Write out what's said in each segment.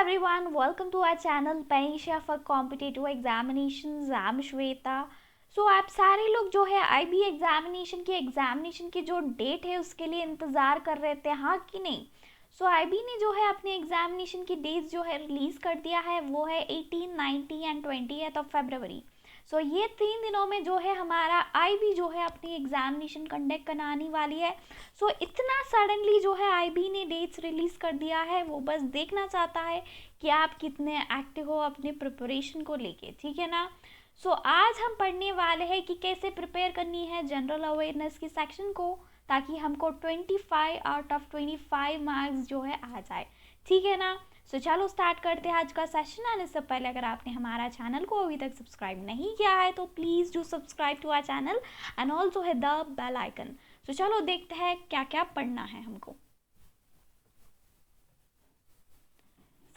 everyone, welcome to our channel Panisha for Competitive Examinations. I'm Shweta. आप सारे लोग जो है IB एग्जामिनेशन की जो डेट है उसके लिए इंतज़ार कर रहे थे, हाँ कि नहीं? IB ने जो है अपने एग्जामिनेशन की डेट्स जो है रिलीज़ कर दिया है, वो है 18, 19 एंड 20 ऑफ फरवरी. ये 3 दिनों में जो है हमारा IB जो है अपनी एग्जामिनेशन कंडक्ट कराने वाली है. इतना सडनली जो है IB ने डेट्स रिलीज़ कर दिया है, वो बस देखना चाहता है कि आप कितने एक्टिव हो अपने प्रिपरेशन को लेके, ठीक है ना. आज हम पढ़ने वाले हैं कि कैसे प्रिपेयर करनी है जनरल अवेयरनेस की सेक्शन को, ताकि हमको 25 आउट ऑफ 25 मार्क्स जो है आ जाए, ठीक है ना. चलो स्टार्ट करते हैं आज का सेशन. आने से पहले अगर आपने हमारा चैनल को अभी तक सब्सक्राइब नहीं किया है तो please do subscribe to our channel and also hit the bell icon. चलो देखते हैं क्या क्या पढ़ना है हमको.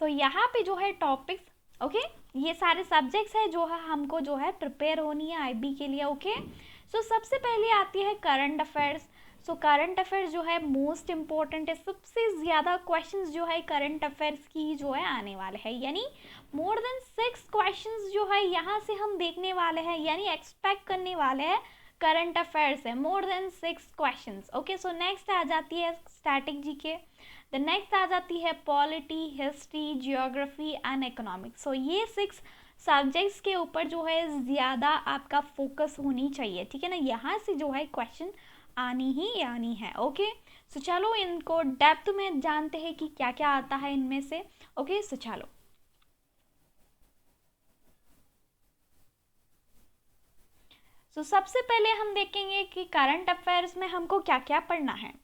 यहाँ पे जो है टॉपिक्स, ओके, ये सारे सब्जेक्ट्स है जो है हमको जो है प्रिपेयर होनी है IB के लिए, ओके. सबसे पहले आती है करंट अफेयर्स. करंट अफेयर्स जो है मोस्ट इम्पॉर्टेंट है. सबसे ज़्यादा क्वेश्चंस जो है करंट अफेयर्स की जो है आने वाले हैं, यानी मोर देन 6 क्वेश्चंस जो है यहाँ से हम देखने वाले हैं, यानी एक्सपेक्ट करने वाले हैं. करंट अफेयर्स है more than 6 questions, okay. Next आ जाती है स्टैटिक जीके. द नेक्स्ट आ जाती है polity, history, geography and economics. ये 6 सब्जेक्ट्स के ऊपर जो है ज़्यादा आपका फोकस होनी चाहिए, ठीक है ना. यहाँ से जो है क्वेश्चन आनी ही आनी है, ओके. चलो इनको डेप्थ में जानते हैं कि क्या क्या आता है इनमें से, ओके. चलो सबसे पहले हम देखेंगे कि करंट अफेयर्स में हमको क्या क्या पढ़ना है.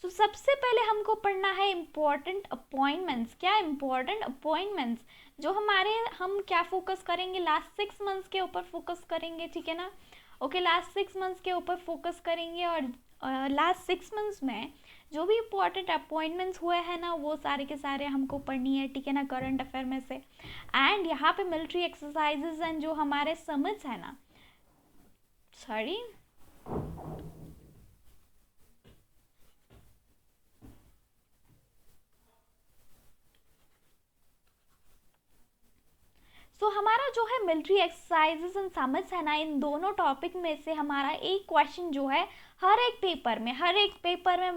सबसे पहले हमको पढ़ना है इम्पोर्टेंट अपॉइंटमेंट्स. क्या इम्पोर्टेंट अपॉइंटमेंट्स जो हम क्या फोकस करेंगे, लास्ट 6 मंथ्स के ऊपर फोकस करेंगे, ठीक है ना. ओके, लास्ट 6 मंथ्स के ऊपर फोकस करेंगे और लास्ट 6 मंथ्स में जो भी इम्पोर्टेंट अपॉइंटमेंट्स हुए हैं ना, वो सारे के सारे हमको पढ़नी है, ठीक है ना, करंट अफेयर में से. एंड यहाँ पे मिलिट्री एक्सरसाइजेज एंड जो हमारे समिट्स है ना, सॉरी, हमारा जो है मिलिट्री एक्सरसाइजेस एंड समिट्स है ना, इन दोनों टॉपिक में से हमारा एक क्वेश्चन जो है हर एक पेपर में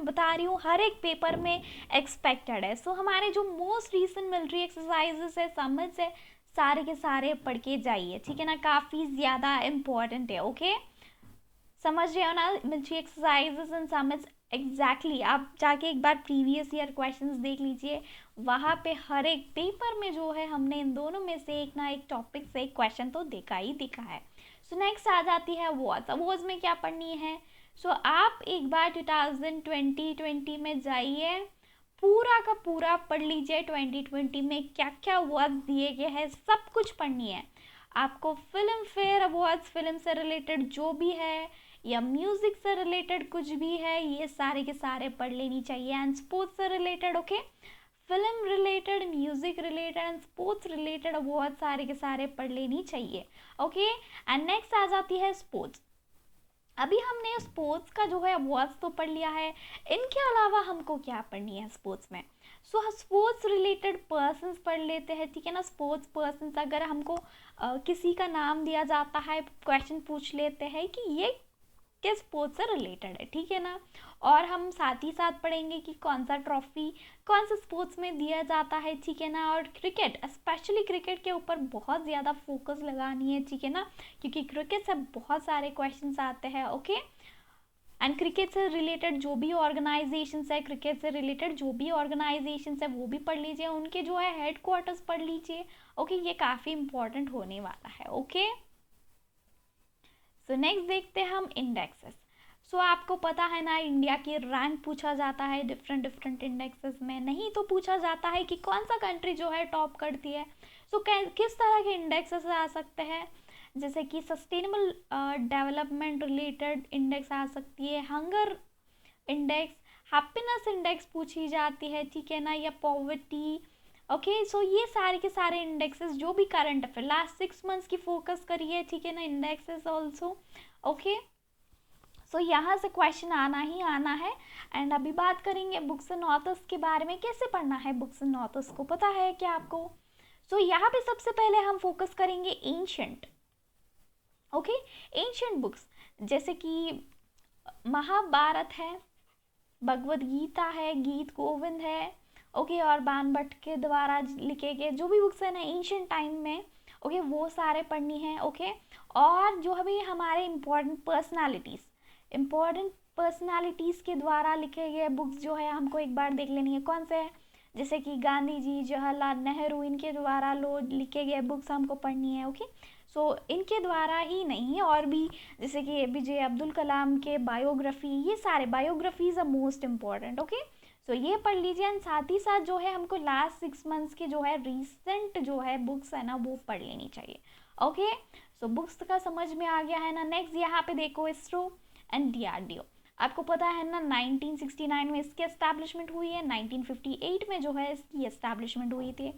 बता रही हूँ, हर एक पेपर में एक्सपेक्टेड है. हमारे जो मोस्ट रीसेंट मिलिट्री एक्सरसाइजेस है, समिट्स है, सारे के सारे पढ़ के जाइए, ठीक है ना. काफ़ी ज़्यादा इम्पोर्टेंट है, ओके. समझ रहे हो ना, military exercises and summits. Exactly आप जाके एक बार प्रीवियस ईयर क्वेश्चंस देख लीजिए, वहाँ पे हर एक पेपर में जो है हमने इन दोनों में से एक ना एक टॉपिक से एक क्वेश्चन तो देखा ही देखा है. नेक्स्ट आ जाती है वॉज. वॉज में क्या पढ़नी है. आप एक बार 2020 में जाइए, पूरा का पूरा पढ़ लीजिए. 2020 में क्या क्या अवार्ड दिए गए हैं सब कुछ पढ़नी है आपको. फिल्म फेयर अवार्ड्स, फिल्म से रिलेटेड जो भी है या म्यूजिक से रिलेटेड कुछ भी है, ये सारे के सारे पढ़ लेनी चाहिए. एंड स्पोर्ट्स से related, okay, film related, music related and sports related award सारे के सारे पढ़ लेनी चाहिए, ओके. एंड नेक्स्ट आ जाती है स्पोर्ट्स. अभी हमने स्पोर्ट्स का जो है अवार्ड्स तो पढ़ लिया है, इनके अलावा हमको क्या पढ़नी है स्पोर्ट्स में. स्पोर्ट्स रिलेटेड पर्सन्स पढ़ लेते हैं, ठीक है ना. स्पोर्ट्स पर्सन्स, अगर हमको किसी का नाम दिया जाता है, क्वेश्चन पूछ लेते हैं कि ये किस स्पोर्ट्स से रिलेटेड है, ठीक है ना. और हम साथ ही साथ पढ़ेंगे कि कौन सा ट्रॉफी कौन से स्पोर्ट्स में दिया जाता है, ठीक है ना. और क्रिकेट, स्पेशली क्रिकेट के ऊपर बहुत ज़्यादा फोकस लगानी है, ठीक है ना, क्योंकि क्रिकेट से बहुत सारे क्वेश्चंस आते हैं, ओके. एंड क्रिकेट से रिलेटेड जो भी ऑर्गेनाइजेशंस है, वो भी पढ़ लीजिए, उनके जो है हेड क्वार्टर्स पढ़ लीजिए, ओके. ये काफ़ी इंपॉर्टेंट होने वाला है, ओके. नेक्स्ट देखते हैं हम इंडेक्सेस. आपको पता है ना, इंडिया की रैंक पूछा जाता है डिफरेंट इंडेक्सेस में. नहीं तो पूछा जाता है कि कौन सा कंट्री जो है टॉप करती है. किस तरह के इंडेक्सेस आ सकते हैं, जैसे कि सस्टेनेबल डेवलपमेंट रिलेटेड इंडेक्स आ सकती है, हंगर इंडेक्स, हैप्पीनेस इंडेक्स पूछी जाती है, ठीक है ना, या पॉवर्टी, ओके. ये सारे के सारे इंडेक्सेस जो भी करंट अफेयर लास्ट 6 मंथ्स की फोकस करिए, ठीक है ना, इंडेक्सेस ऑल्सो, ओके. सो यहाँ से क्वेश्चन आना ही आना है। एंड अभी बात करेंगे बुक्स एंड ऑथर्स के बारे में, कैसे पढ़ना है बुक्स एंड ऑथर्स को, पता है क्या आपको? सो यहाँ पे सबसे पहले हम फोकस करेंगे एंशंट, ओके, एंशंट बुक्स जैसे कि महाभारत है, भगवद गीता है, गीत गोविंद है, ओके, और बाण भट्ट के द्वारा लिखे गए जो भी बुक्स है ना एंशंट टाइम में, ओके, वो सारे पढ़नी है, ओके। और जो अभी हमारे इम्पोर्टेंट पर्सनालिटीज़ के द्वारा लिखे गए बुक्स जो है हमको एक बार देख लेनी है। कौन से है? जैसे कि गांधी जी, जवाहरलाल नेहरू, इनके द्वारा लिखे गए बुक्स हमको पढ़नी है, ओके। सो इनके द्वारा ही नहीं, और भी जैसे कि APJ अब्दुल कलाम के बायोग्राफी, ये सारे biographies are most important, okay. So ये पढ़ लीजिए। एंड साथ ही साथ जो है हमको लास्ट 6 मंथ्स के जो है रिसेंट जो है बुक्स है ना वो पढ़ लेनी चाहिए, ओके। सो बुक्स का समझ में आ गया है ना। नेक्स्ट यहाँ पे देखो इसरो एंड DRDO, आपको पता है ना 1969 में इसकी एस्टैब्लिशमेंट हुई है, 1958 में जो है इसकी एस्टैब्लिशमेंट हुई थी।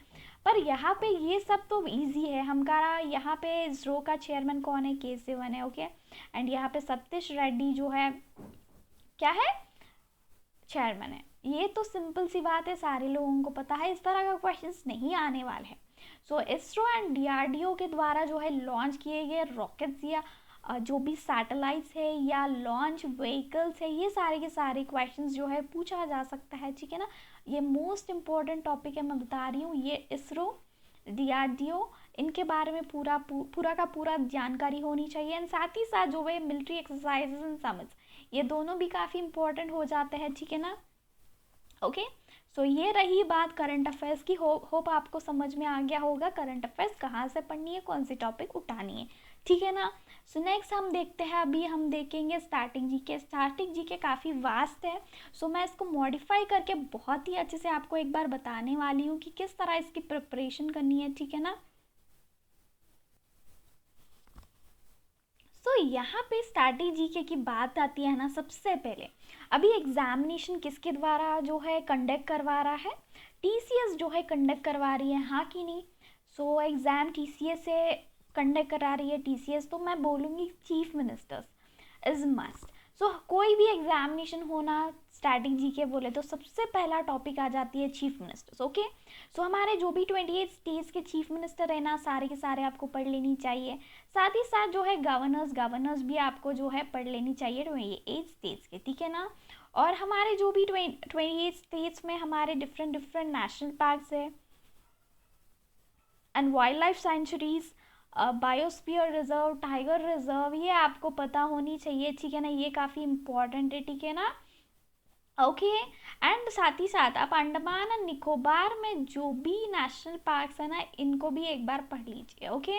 पर यहाँ पे ये सब तो इजी है हमारा। यहाँ पे इसरो का चेयरमैन कौन है? K Sivan है, ओके। एंड यहाँ पे सतीश रेड्डी जो है क्या है? चेयरमैन है। ये तो सिंपल सी बात है, सारे लोगों को पता है, इस तरह का क्वेश्चंस नहीं आने वाले हैं। सो इसरो एंड DRDO के द्वारा जो है लॉन्च किए गए रॉकेट्स या जो भी सैटेलाइट्स है या लॉन्च व्हीकल्स है, ये सारे के सारे क्वेश्चंस जो है पूछा जा सकता है, ठीक है ना। ये मोस्ट इम्पॉर्टेंट टॉपिक है, मैं बता रही हूँ। ये इसरो, DRDO, इनके बारे में पूरा का पूरा जानकारी होनी चाहिए। एंड साथ ही साथ जो है मिलिट्री एक्सरसाइजेज एंड समिट्स, ये दोनों भी काफ़ी इंपॉर्टेंट हो जाते हैं, ठीक है ना, ओके। सो ये रही बात करंट अफेयर्स की। होप आपको समझ में आ गया होगा करंट अफेयर्स कहाँ से पढ़नी है, कौन सी टॉपिक उठानी है, ठीक है ना। सो नेक्स्ट हम देखते हैं, अभी हम देखेंगे स्टार्टिंग जीके। स्टार्टिंग जीके काफ़ी वास्ट है, सो मैं इसको मॉडिफाई करके बहुत ही अच्छे से आपको एक बार बताने वाली हूँ कि किस तरह इसकी प्रिपरेशन करनी है, ठीक है ना। सो यहाँ पे स्टार्टिंग जीके की बात आती है ना, सबसे पहले अभी एग्जामिनेशन किसके द्वारा जो है कंडक्ट करवा रहा है? TCS जो है कंडक्ट करवा रही है, हाँ कि नहीं? सो एग्ज़ाम TCS से कंडक्ट करा रही है TCS, तो मैं बोलूँगी चीफ मिनिस्टर्स इज मस्ट। सो कोई भी एग्जामिनेशन होना स्टैटिक जीके बोले तो सबसे पहला टॉपिक आ जाती है चीफ मिनिस्टर्स, ओके। सो हमारे जो भी 28 स्टेट्स के चीफ मिनिस्टर है ना, सारे के सारे आपको पढ़ लेनी चाहिए। साथ ही साथ जो है गवर्नर्स भी आपको जो है पढ़ लेनी चाहिए 28 स्टेट्स के, ठीक है ना। और हमारे जो भी 28 स्टेट्स में हमारे डिफरेंट नेशनल पार्क्स है and wild life sanctuaries, biosphere reserve, tiger reserve, ये आपको पता होनी चाहिए, ठीक है ना। ये काफ़ी इंपॉर्टेंट है, ठीक है ना, ओके। एंड साथ ही साथ आप अंडमान एंड निकोबार में जो भी नेशनल पार्क्स है ना, इनको भी एक बार पढ़ लीजिए, ओके।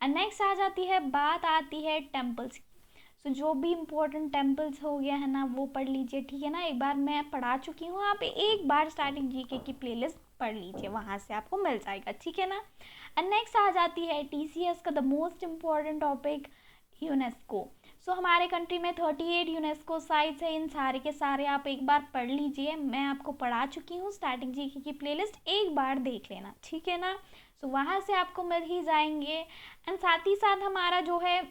एंड नेक्स्ट आ जाती है, बात आती है टेम्पल्स की। सो जो भी इम्पोर्टेंट टेम्पल्स हो गया है ना वो पढ़ लीजिए, ठीक है ना। एक बार मैं पढ़ा चुकी हूँ, आप एक बार स्टार्टिंग जीके की प्लेलिस्ट पढ़ लीजिए, वहाँ से आपको मिल जाएगा, ठीक है ना। एंड नेक्स्ट आ जाती है TCS का the most important topic, UNESCO. So हमारे कंट्री में 38 यूनेस्को साइट्स है, इन सारे के सारे आप एक बार पढ़ लीजिए, मैं आपको पढ़ा चुकी हूँ, स्टार्टिंग जीके की प्लेलिस्ट एक बार देख लेना, ठीक है ना। सो वहाँ से आपको मिल ही जाएंगे। एंड साथ ही साथ हमारा जो है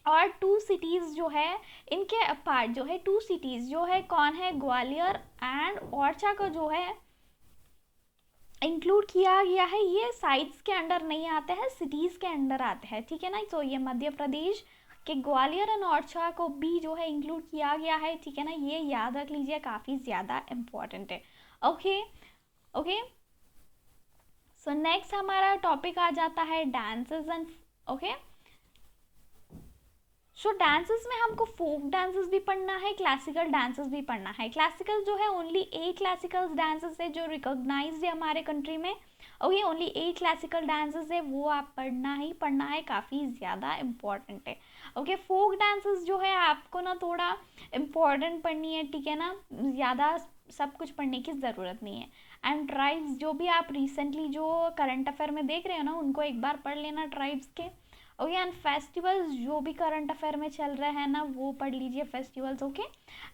और 2 सिटीज़ जो है, इनके अपार्ट जो है 2 सिटीज़ जो है कौन है? ग्वालियर एंड ओरछा को जो है इंक्लूड किया गया है। ये साइट्स के अंडर नहीं आते हैं, सिटीज़ के अंडर आते हैं, ठीक है ना। तो ये मध्य प्रदेश के ग्वालियर एंड ओरछा को भी जो है इंक्लूड किया गया है, ठीक है ना। ये याद रख लीजिए, काफ़ी ज़्यादा इम्पॉर्टेंट है, ओके ओके। सो नेक्स्ट हमारा टॉपिक आ जाता है dances and, okay. So dances में हमको फोक डांसेस भी पढ़ना है, क्लासिकल डांसेस भी पढ़ना है। क्लासिकल जो है ओनली 8 क्लासिकल डांसेस है जो रिकॉग्नाइज्ड है हमारे कंट्री में, ओके। ओनली 8 क्लासिकल डांसेस है, वो आप पढ़ना ही पढ़ना है, काफ़ी ज़्यादा इम्पॉर्टेंट है, ओके। फोक डांसेस जो है आपको ना थोड़ा इम्पॉर्टेंट पढ़नी है, ठीक है ना, ज़्यादा सब कुछ पढ़ने की ज़रूरत नहीं है। एंड ट्राइब्स जो भी आप रिसेंटली जो करंट अफेयर में देख रहे हो ना, उनको एक बार पढ़ लेना ट्राइब्स के, ओके। एंड फेस्टिवल्स जो भी करंट अफेयर में चल रहे हैं ना वो पढ़ लीजिए फेस्टिवल्स। ओके।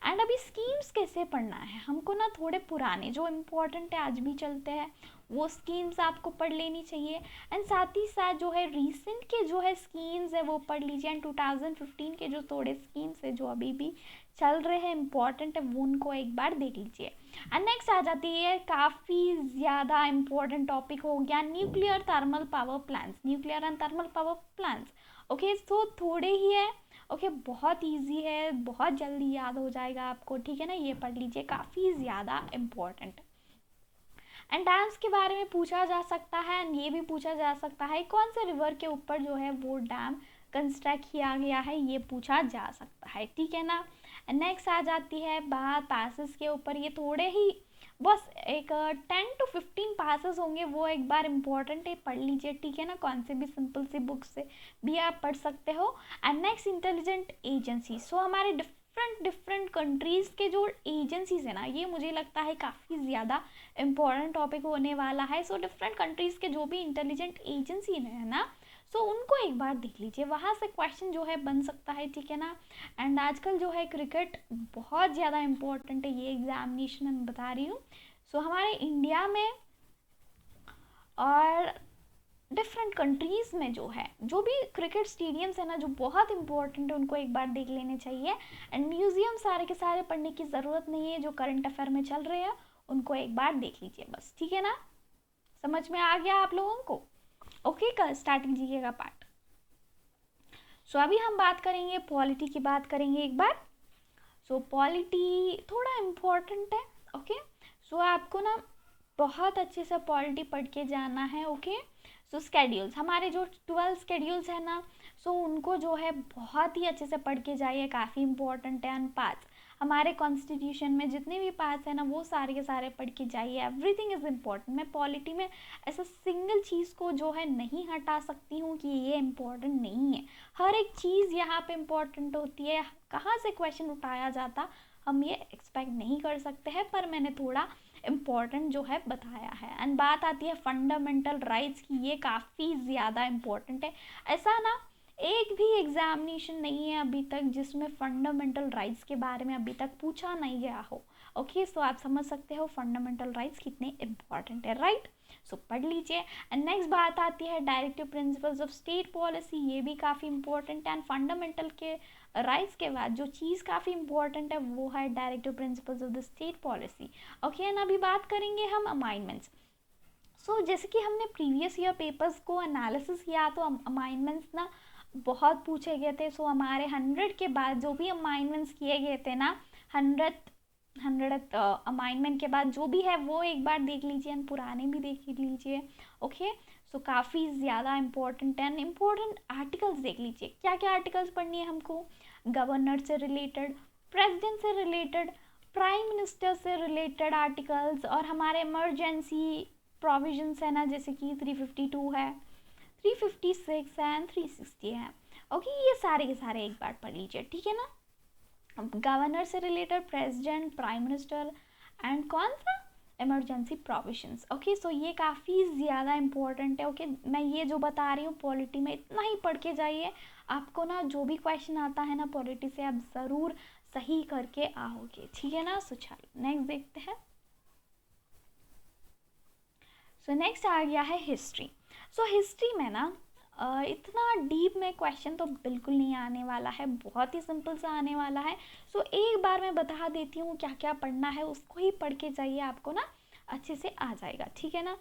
एंड अभी स्कीम्स कैसे पढ़ना है हमको ना, थोड़े पुराने जो इम्पोर्टेंट है आज भी चलते हैं वो स्कीम्स आपको पढ़ लेनी चाहिए। एंड साथ ही साथ जो है रीसेंट के जो है स्कीम्स है वो पढ़ लीजिए। एंड 2015 के जो थोड़े स्कीम्स है जो अभी भी चल रहे हैं इम्पॉर्टेंट है वो उनको एक बार देख लीजिए। एंड नेक्स्ट आ जाती है काफ़ी ज़्यादा इम्पोर्टेंट टॉपिक हो गया nuclear thermal power plants. Nuclear and thermal power plants. Okay so थोड़े ही है। ओके बहुत इजी है, बहुत जल्दी याद हो जाएगा आपको, ठीक है ना। ये पढ़ लीजिए, काफ़ी ज़्यादा इम्पोर्टेंट है। एंड डैम्स के बारे में पूछा जा सकता है एंड ये भी पूछा जा सकता है कौन से रिवर के ऊपर जो है वो डैम कंस्ट्रक्ट किया गया है, ये पूछा जा सकता है, ठीक है ना। नेक्स्ट आ जाती है बात पासेस के ऊपर। ये थोड़े ही बस एक 10 to 15 पासेस होंगे, वो एक बार इम्पोर्टेंट है, पढ़ लीजिए, ठीक है ना। कौन से भी सिंपल सी बुक से भी आप पढ़ सकते हो। And next intelligent agency. So हमारे डिफरेंट कंट्रीज़ के जो एजेंसीज है ना, ये मुझे लगता है काफ़ी ज़्यादा इम्पोर्टेंट टॉपिक होने वाला है। सो डिफरेंट कंट्रीज़ के जो भी इंटेलिजेंट एजेंसी है ना, सो उनको एक बार देख लीजिए, वहाँ से क्वेश्चन जो है बन सकता है, ठीक है ना। एंड आजकल जो है क्रिकेट बहुत ज़्यादा इम्पोर्टेंट है, ये एग्जामिनेशन मैं बता रही हूँ। सो हमारे इंडिया में और डिफरेंट कंट्रीज़ में जो है जो भी क्रिकेट स्टेडियम्स है ना जो बहुत इंपॉर्टेंट है उनको एक बार देख लेने चाहिए। एंड म्यूज़ियम सारे के सारे पढ़ने की ज़रूरत नहीं है, जो करंट अफेयर में चल रहे हैं उनको एक बार देख लीजिए बस, ठीक है ना। समझ में आ गया आप लोगों को? ओके कल स्टार्ट कीजिएगा पार्ट। सो अभी हम बात करेंगे पॉलिटी की, बात करेंगे एक बार। सो पॉलिटी थोड़ा इम्पोर्टेंट है। ओके सो आपको ना बहुत अच्छे से पॉलिटी पढ़ के जाना है। ओके सो स्केड्यूल्स, हमारे जो 12 स्केड्यूल्स है ना, सो उनको जो है बहुत ही अच्छे से पढ़ के जाइए, काफ़ी इंपॉर्टेंट है। एंड पार्ट्स, हमारे कॉन्स्टिट्यूशन में जितने भी पार्ट्स हैं ना वो सारे के सारे पढ़ के जाइए, एवरीथिंग इज़ इम्पॉर्टेंट। मैं पॉलिटी में ऐसा सिंगल चीज़ को जो है नहीं हटा सकती हूँ कि ये इम्पॉर्टेंट नहीं है, हर एक चीज़ यहाँ पे इम्पॉर्टेंट होती है। कहाँ से क्वेश्चन उठाया जाता हम ये एक्सपेक्ट नहीं कर सकते हैं, पर मैंने थोड़ा इम्पॉर्टेंट जो है बताया है। एंड बात आती है फंडामेंटल राइट्स की, ये काफ़ी ज़्यादा इम्पॉर्टेंट है। ऐसा ना एक भी एग्जामिनेशन नहीं है अभी तक जिसमें फंडामेंटल राइट्स के बारे में अभी तक पूछा नहीं गया हो। ओके सो आप समझ सकते हो फंडामेंटल राइट्स कितने इम्पॉर्टेंट है, राइट। सो पढ़ लीजिए। एंड नेक्स्ट बात आती है directive principles of state policy, ये भी काफ़ी इंपॉर्टेंट है। एंड फंडामेंटल के राइट्स के बाद जो चीज़ काफ़ी इंपॉर्टेंट है वो है directive principles of the state policy. Okay and अभी बात करेंगे हम अमाइनमेंट्स। सो जैसे कि हमने प्रीवियस ईयर पेपर्स को एनालिसिस किया तो अमाइनमेंट्स ना बहुत पूछे गए थे। सो हमारे 100 के बाद जो भी अमाइनमेंट्स किए गए थे ना, 100 अमाइनमेंट के बाद जो भी है वो एक बार देख लीजिए एंड पुराने भी देख लीजिए। ओके सो काफ़ी ज़्यादा इंपॉर्टेंट एंड इम्पोर्टेंट आर्टिकल्स देख लीजिए। क्या क्या आर्टिकल्स पढ़नी है हमको? गवर्नर से रिलेटेड, प्रेसिडेंट से रिलेटेड, प्राइम मिनिस्टर से रिलेटेड आर्टिकल्स, और हमारे इमरजेंसी प्रोविजंस है ना जैसे कि 352 है, 356 है एंड 360 है। ओके ये सारे के सारे एक बार पढ़ लीजिए, ठीक है ना। गवर्नर से related, president, prime minister and कौन सा, इमरजेंसी प्रोविजंस। ओके सो ये काफ़ी ज़्यादा इंपॉर्टेंट है। ओके मैं ये जो बता रही हूँ पॉलिटी में इतना ही पढ़ के जाइए, आपको ना जो भी क्वेश्चन आता है ना पॉलिटी से आप ज़रूर सही करके आओगे, ठीक है ना। सो चलो नेक्स्ट देखते हैं। सो नेक्स्ट आ गया है हिस्ट्री। सो हिस्ट्री में ना इतना डीप में क्वेश्चन तो बिल्कुल नहीं आने वाला है, बहुत ही सिंपल सा आने वाला है। सो एक बार मैं बता देती हूँ क्या क्या पढ़ना है, उसको ही पढ़ के जाइए, आपको ना अच्छे से आ जाएगा, ठीक है ना।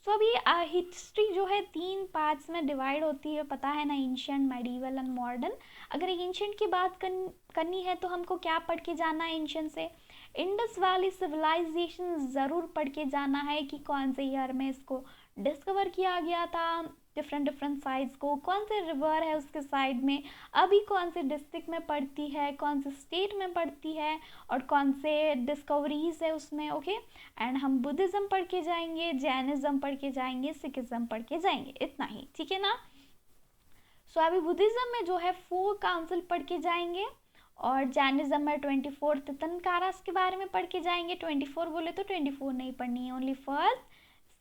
सो अभी हिस्ट्री जो है 3 पार्ट्स में डिवाइड होती है, पता है ना, एंशिएंट, मेडिवल एंड मॉडर्न। अगर एंशिएंट की बात करनी है तो हमको क्या पढ़ के जाना है एंशिएंट से? इंडस वैली सिविलाइजेशन ज़रूर पढ़ के जाना है कि कौन से ईयर में इसको डिस्कवर किया गया था, डिफरेंट साइड्स को, कौन से रिवर है उसके साइड में, अभी कौन से डिस्ट्रिक्ट में पड़ती है, कौन से स्टेट में पड़ती है, और कौन से डिस्कवरीज है उसमें। ओके एंड हम बुद्धिज़्म पढ़ के जाएंगे, जैनिज़्म पढ़ के जाएंगे, सिखिज़्म पढ़ के जाएंगे, इतना ही, ठीक है ना। सो अभी बुद्धिज़्म में जो है 4 काउंसिल पढ़ के जाएंगे, और जैनिज़्म में 24 तीर्थंकरास के बारे में पढ़ के जाएंगे। 24 बोले तो 24 नहीं पढ़नी है, only first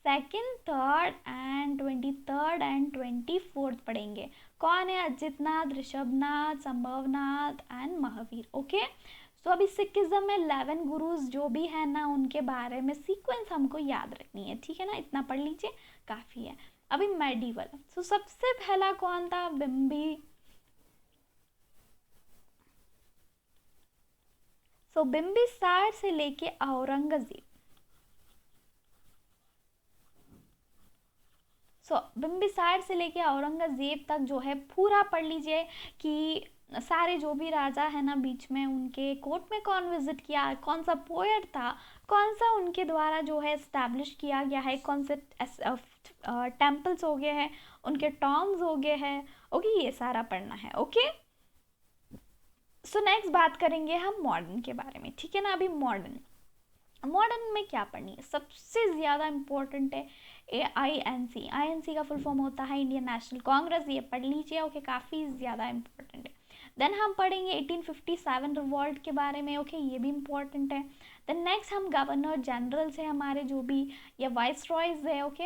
second, third and 23rd and 24th पढ़ेंगे। कौन है? अजितनाथ, ऋषभनाथ, संभवनाथ एंड महावीर। ओके, सो अभी सिखिज्म में 11 गुरुज जो भी है ना, उनके बारे में सीक्वेंस हमको याद रखनी है, ठीक है ना, इतना पढ़ लीजिए काफ़ी है। अभी मेडिवल, सो सबसे पहला कौन था? बिम्बी। सो बिम्बिसार से लेके औरंगजेब, बिम्बिसार से लेके औरंगजेब तक जो है पूरा पढ़ लीजिए कि सारे जो भी राजा है ना बीच में, उनके कोर्ट में कौन विजिट किया, कौन सा पोएट था, कौन सा उनके द्वारा जो है एस्टैब्लिश किया गया है, कौन से टेम्पल्स हो गए हैं, उनके टॉम्स हो गए हैं। ओके, ये सारा पढ़ना है। ओके, सो नेक्स्ट बात करेंगे हम मॉडर्न के बारे में, ठीक है ना। अभी मॉडर्न में क्या पढ़नी है? सबसे ज़्यादा इम्पोर्टेंट है INC। INC का फुल फॉर्म होता है इंडियन नेशनल कांग्रेस, ये पढ़ लीजिए। ओके, काफ़ी ज़्यादा इम्पोर्टेंट है। देन हम पढ़ेंगे 1857 रिवॉल्ट के बारे में। ओके, ये भी इम्पोर्टेंट है। देन नेक्स्ट हम गवर्नर जनरल्स है हमारे जो भी, या वाइस रॉयज है। ओके,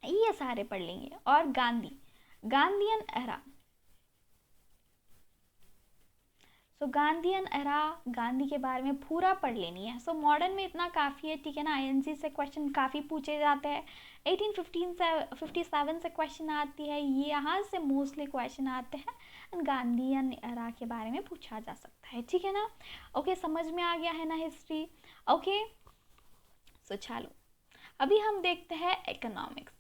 ये सारे पढ़ लेंगे। और गांधीयन एरा, सो गांधीयन एरा, गांधी के बारे में पूरा पढ़ लेनी है। सो मॉडर्न में इतना काफ़ी है, ठीक है ना। INC से क्वेश्चन काफ़ी पूछे जाते हैं। 1857 से क्वेश्चन आती है, ये यहाँ से मोस्टली क्वेश्चन आते हैं। गांधीयन एरा के बारे में पूछा जा सकता है, ठीक है ना। ओके, समझ में आ गया है ना हिस्ट्री। ओके, सो चलो अभी हम देखते हैं इकोनॉमिक्स।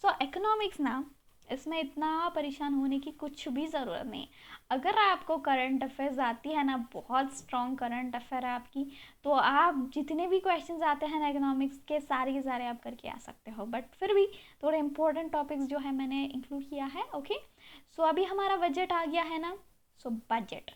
सो इकोनॉमिक्स ना, इसमें इतना परेशान होने की कुछ भी ज़रूरत नहीं। अगर आपको करंट अफेयर्स आती है ना, बहुत स्ट्रॉन्ग करंट अफेयर है आपकी, तो आप जितने भी क्वेश्चंस आते हैं ना इकोनॉमिक्स के, सारे के सारे आप करके आ सकते हो। बट फिर भी थोड़े इंपॉर्टेंट टॉपिक्स जो है मैंने इंक्लूड किया है। ओके, सो अभी हमारा बजट आ गया है ना। सो बजट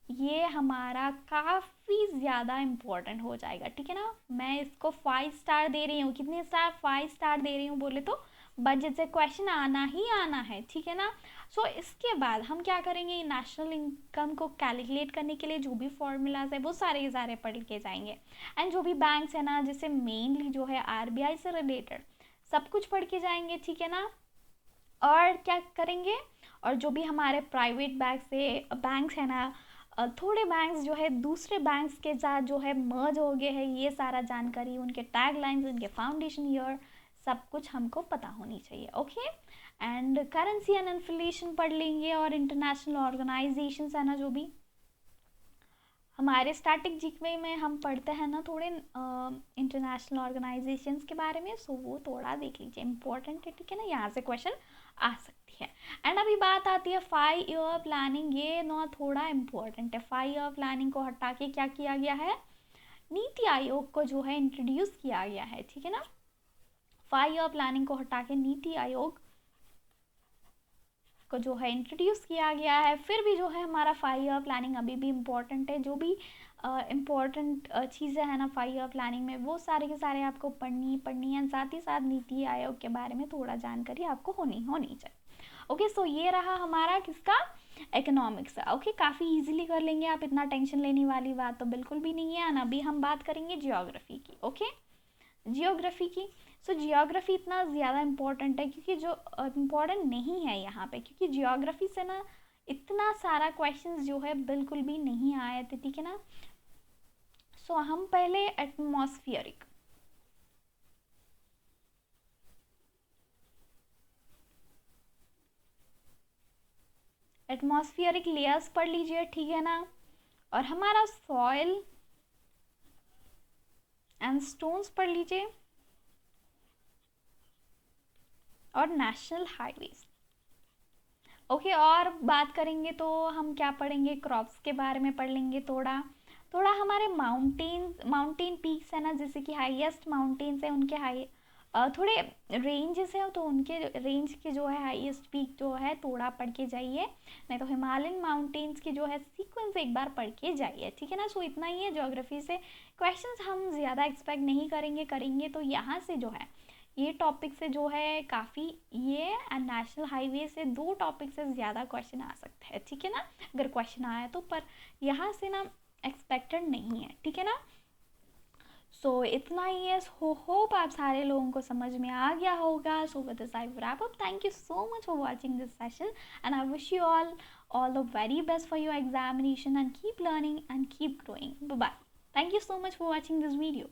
ये हमारा काफ़ी ज़्यादा इम्पोर्टेंट हो जाएगा, ठीक है ना। मैं इसको 5 स्टार दे रही हूँ। कितने स्टार? 5 स्टार दे रही हूँ। बोले तो बजट से क्वेश्चन आना ही आना है, ठीक है ना। सो इसके बाद हम क्या करेंगे? नेशनल इनकम को कैलकुलेट करने के लिए जो भी फॉर्मूलाज है वो सारे के सारे पढ़ के जाएंगे। एंड जो भी बैंक्स है ना, जैसे मेनली जो है RBI से रिलेटेड सब कुछ पढ़ के जाएंगे, ठीक है ना। और क्या करेंगे? और जो भी हमारे प्राइवेट बैंक्स है ना, थोड़े बैंक्स जो है दूसरे बैंक्स के साथ जो है मर्ज हो गए हैं, ये सारा जानकारी, उनके टैग लाइन्स, उनके फाउंडेशन ईयर, सब कुछ हमको पता होनी चाहिए। Okay, and currency and inflation पढ़ लेंगे। और इंटरनेशनल ऑर्गेनाइजेशंस है ना, जो भी हमारे स्टैटिक जीके में हम पढ़ते हैं ना थोड़े इंटरनेशनल ऑर्गेनाइजेशंस के बारे में, सो वो थोड़ा देख लीजिए, इंपॉर्टेंट है, ठीक है ना। यहाँ से क्वेश्चन आ सकती है। एंड अभी बात आती है 5 ईयर प्लानिंग, ये ना थोड़ा इम्पोर्टेंट है। 5 ईयर प्लानिंग को हटा के क्या किया गया है? नीति आयोग को जो है इंट्रोड्यूस किया गया है, ठीक है ना। 5 ईयर प्लानिंग को हटा के नीति आयोग को जो है इंट्रोड्यूस किया गया है। फिर भी जो है हमारा 5 ईयर प्लानिंग अभी भी इम्पोर्टेंट है। जो भी इम्पोर्टेंट चीज़ें हैं ना 5 ईयर प्लानिंग में, वो सारे के सारे आपको पढ़नी है। साथ ही साथ नीति आयोग के बारे में थोड़ा जानकारी आपको होनी चाहिए। ओके, सो ये रहा हमारा किसका? इकोनॉमिक्स। ओके, काफ़ी इजीली कर लेंगे आप, इतना टेंशन लेने वाली बात तो बिल्कुल भी नहीं है। अभी हम बात करेंगे जियोग्राफी की। ओके, जियोग्राफी की। सो जियोग्राफी इतना ज़्यादा इम्पोर्टेंट है क्योंकि जो इम्पोर्टेंट नहीं है यहाँ पे, क्योंकि जियोग्राफी से ना इतना सारा क्वेश्चंस जो है बिल्कुल भी नहीं आए थे, ठीक है ना। सो हम पहले एटमॉस्फेरिक लेयर्स पढ़ लीजिए, ठीक है ना। और हमारा सॉइल एंड स्टोन्स पढ़ लीजिए। और नेशनल हाईवेज। ओके, और बात करेंगे तो हम क्या पढ़ेंगे? क्रॉप्स के बारे में पढ़ लेंगे थोड़ा हमारे माउंटेन पीक्स है ना, जैसे कि हाईएस्ट माउंटेन्स है उनके थोड़े रेंजेस है, तो उनके रेंज के जो है हाईएस्ट पीक जो है थोड़ा पढ़ के जाइए। नहीं तो हिमालयन माउंटेन्स की जो है सीक्वेंस एक बार पढ़ के जाइए, ठीक है ना। सो इतना ही है ज्योग्राफी से। क्वेश्चंस हम ज़्यादा एक्सपेक्ट नहीं करेंगे तो यहाँ से जो है ये टॉपिक से जो है काफ़ी, ये एंड नेशनल हाईवे से 2 टॉपिक से ज़्यादा क्वेश्चन आ सकते हैं, ठीक है ना। अगर क्वेश्चन आया तो, पर यहाँ से ना एक्सपेक्टेड नहीं है, ठीक है ना। सो इतना ही है. होप आप सारे लोगों को समझ में आ गया होगा. So with this I wrap up. Thank you so much for watching this session, and I wish you all the very best for your examination, and keep learning and keep growing. Bye bye. Thank you so much for watching this video.